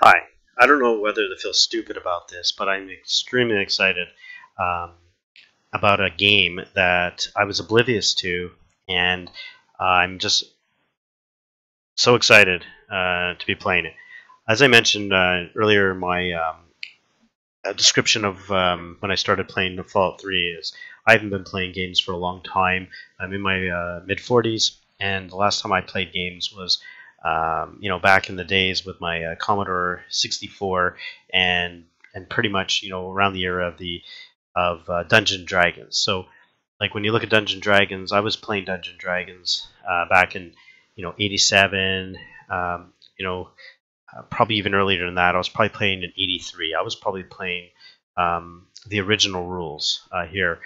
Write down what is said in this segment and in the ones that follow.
Hi. I don't know whether to feel stupid about this, but I'm extremely excited um, about a game that I was oblivious to, and I'm just so excited to be playing it. As I mentioned earlier, my description of when I started playing Fallout 3 is I haven't been playing games for a long time. I'm in my mid 40s, and the last time I played games was back in the days with my Commodore 64 and pretty much around the era of Dungeon Dragons. So like when you look at Dungeon Dragons, I was playing Dungeon Dragons back in '87. You know Probably even earlier than that. I was probably playing in '83. I was probably playing the original rules here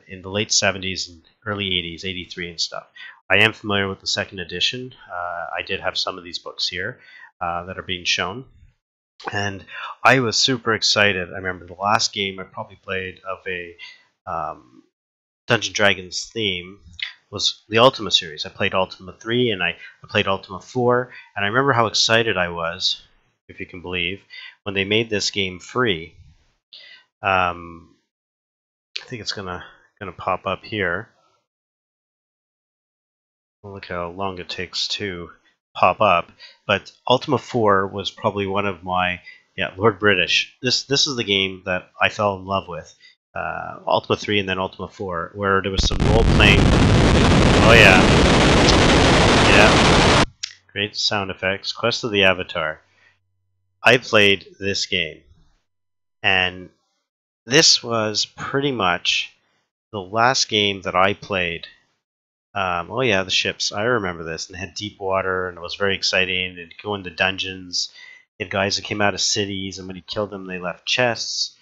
in the late '70s and early '80s, '83 and stuff. I am familiar with the second edition. I did have some of these books here that are being shown, and I was super excited. I remember the last game I probably played of a Dungeon Dragons theme was the Ultima series. I played Ultima 3 and I played Ultima 4, and I remember how excited I was, if you can believe, when they made this game free. Um, I think it's gonna pop up here. Look how long it takes to pop up. But Ultima 4 was probably one of my Lord British. This is the game that I fell in love with. Ultima 3 and then Ultima 4, where there was some role playing. Oh yeah, great sound effects. Quest of the Avatar. I played this game, and this was pretty much the last game that I played. Oh yeah, the ships. I remember this, and it had deep water, and it was very exciting. And go into dungeons. You had guys that came out of cities, and when you killed them, they left chests,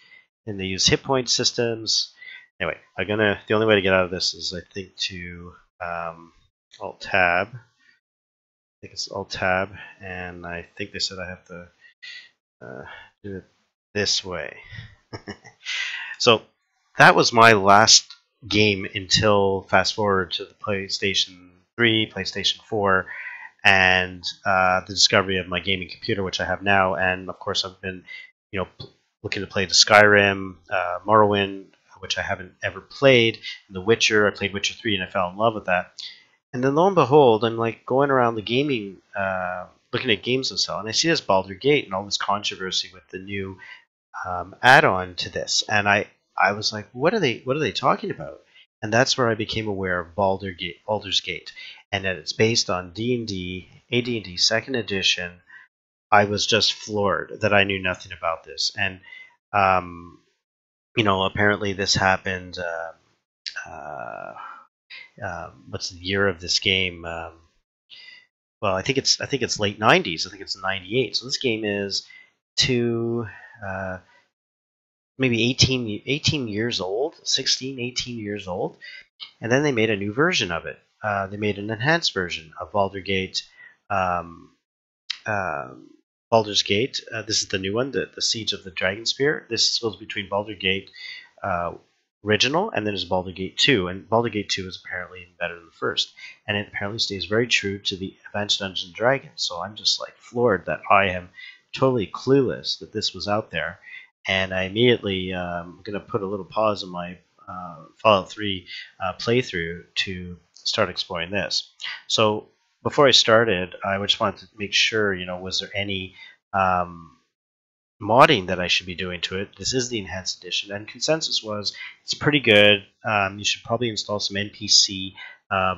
and they used hit point systems. Anyway, The only way to get out of this is I think to Alt Tab. I think it's Alt Tab, and I think they said I have to do it this way. So that was my last game until fast forward to the PlayStation 3, PlayStation 4, and the discovery of my gaming computer, which I have now. And of course, I've been, looking to play the Skyrim, Morrowind, which I haven't ever played, and The Witcher. I played Witcher 3, and I fell in love with that. And then lo and behold, I'm like going around the gaming, looking at games and so, and I see this Baldur Gate and all this controversy with the new add-on to this, and I was like, what are they talking about? And that's where I became aware of Baldur's Gate, and that it's based on D&D, AD&D Second Edition. I was just floored that I knew nothing about this, and um, apparently this happened. What's the year of this game? Well, I think it's late '90s. I think it's '98. So this game is two. Maybe 18 years old, 16, 18 years old. And then they made a new version of it. They made an enhanced version of um, uh, Baldur's Gate. This is the new one, the Siege of the Dragon Spear. This goes between Baldur Gate uh, original and then there's Baldur Gate 2. And Baldur Gate 2 is apparently better than the first. And it apparently stays very true to the Advanced Dungeons and Dragons. So I'm just like floored that I am totally clueless that this was out there, and I immediately going to put a little pause in my Fallout 3 playthrough to start exploring this. So before I started, I just wanted to make sure, was there any modding that I should be doing to it? This is the enhanced edition, and consensus was it's pretty good. You should probably install some NPC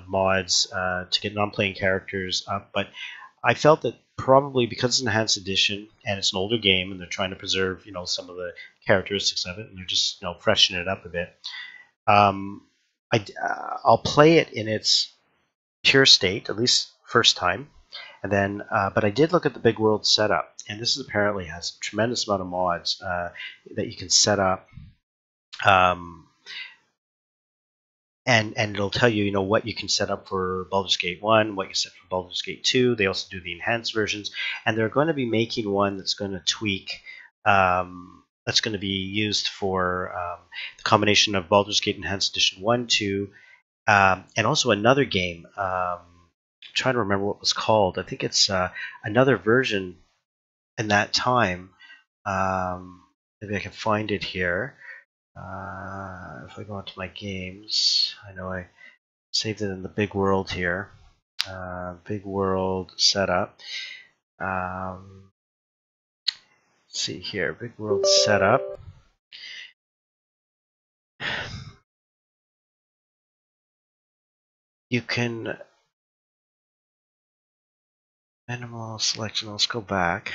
mods to get non-playing characters up, but I felt that probably because it's an enhanced edition and it's an older game and they're trying to preserve, some of the characteristics of it and they're just, freshening it up a bit. Um, I'll play it in its pure state, at least first time, and then. But I did look at the big world setup, and this is apparently has a tremendous amount of mods that you can set up. Um, and it'll tell you, what you can set up for Baldur's Gate 1, what you set for Baldur's Gate 2. They also do the enhanced versions, and they're going to be making one that's going to tweak, that's going to be used for the combination of Baldur's Gate Enhanced Edition 1, 2, and also another game. I'm trying to remember what it was called. I think it's another version in that time, maybe I can find it here. If I go into my games, I know I saved it in the big world here. Big world setup. Let's see here, big world setup. You can minimal selection. Let's go back.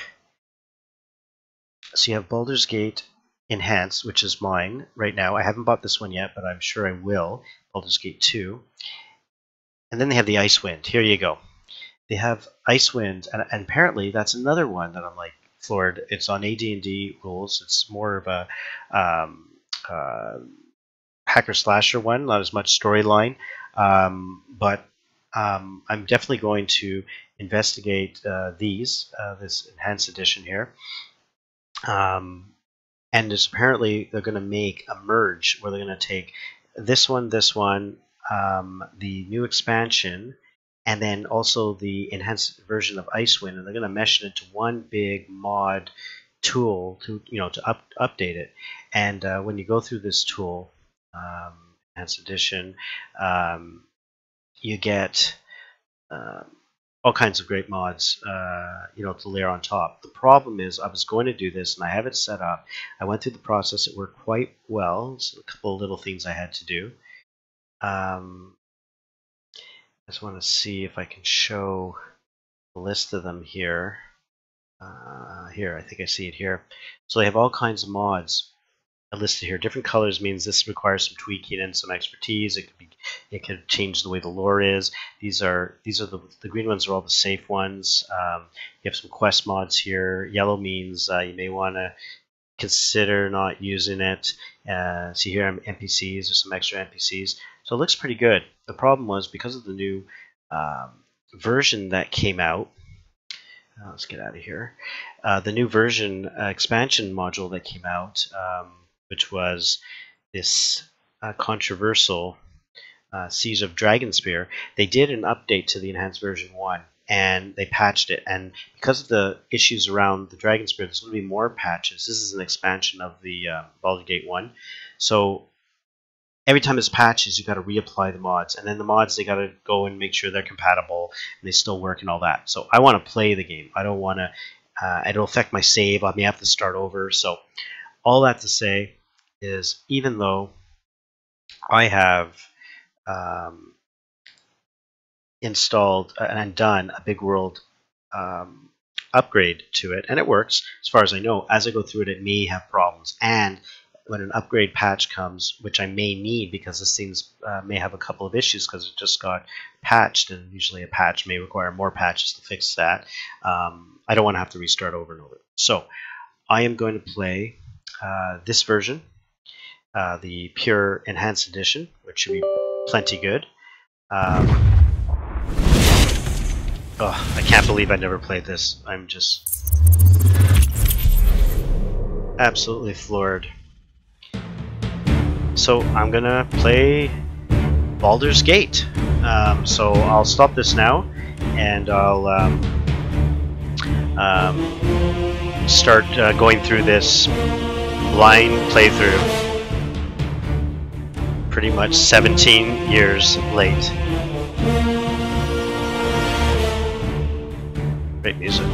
So you have Baldur's Gate Enhanced, which is mine right now. I haven't bought this one yet, but I'm sure I will. Baldur's Gate 2. And then they have the Icewind. Here you go. They have Icewind, and apparently that's another one that I'm like floored. It's on AD&D rules. It's more of a hacker slasher one, not as much storyline, but I'm definitely going to investigate this enhanced edition here. And it's apparently they're going to make a merge where they're going to take this one, the new expansion, and then also the enhanced version of Icewind, and they're going to mesh it into one big mod tool to update it. And when you go through this tool, enhanced edition, you get all kinds of great mods, to layer on top. The problem is I was going to do this, and I have it set up. I went through the process. It worked quite well. So a couple of little things I had to do. I just want to see if I can show a list of them here. Here, I think I see it here. So they have all kinds of mods listed here. Different colors means this requires some tweaking and some expertise. It could change the way the lore is. These are the green ones are all the safe ones. You have some quest mods here. Yellow means you may want to consider not using it. See here, NPCs. There's some extra NPCs. So it looks pretty good. The problem was because of the new version that came out. Let's get out of here. The new version expansion module that came out, which was this controversial Siege of Dragonspear, they did an update to the enhanced version 1, and they patched it. And because of the issues around the Dragonspear, there's going to be more patches. This is an expansion of the Baldur's Gate 1. So every time there's patches, you got to reapply the mods, and then the mods, they got to go and make sure they're compatible and they still work and all that. So I want to play the game. I don't want to. It'll affect my save. I may have to start over. So all that to say is, even though I have installed and done a big world upgrade to it, and it works as far as I know. As I go through it, it may have problems, and when an upgrade patch comes, which I may need because this thing may have a couple of issues because it just got patched, and usually a patch may require more patches to fix that. I don't want to have to restart over and over. So I am going to play this version, the pure enhanced edition, which should be plenty good. I can't believe I never played this. I'm just absolutely floored. So I'm gonna play Baldur's Gate. So I'll stop this now, and I'll start going through this blind playthrough. Pretty much 17 years late. Great music.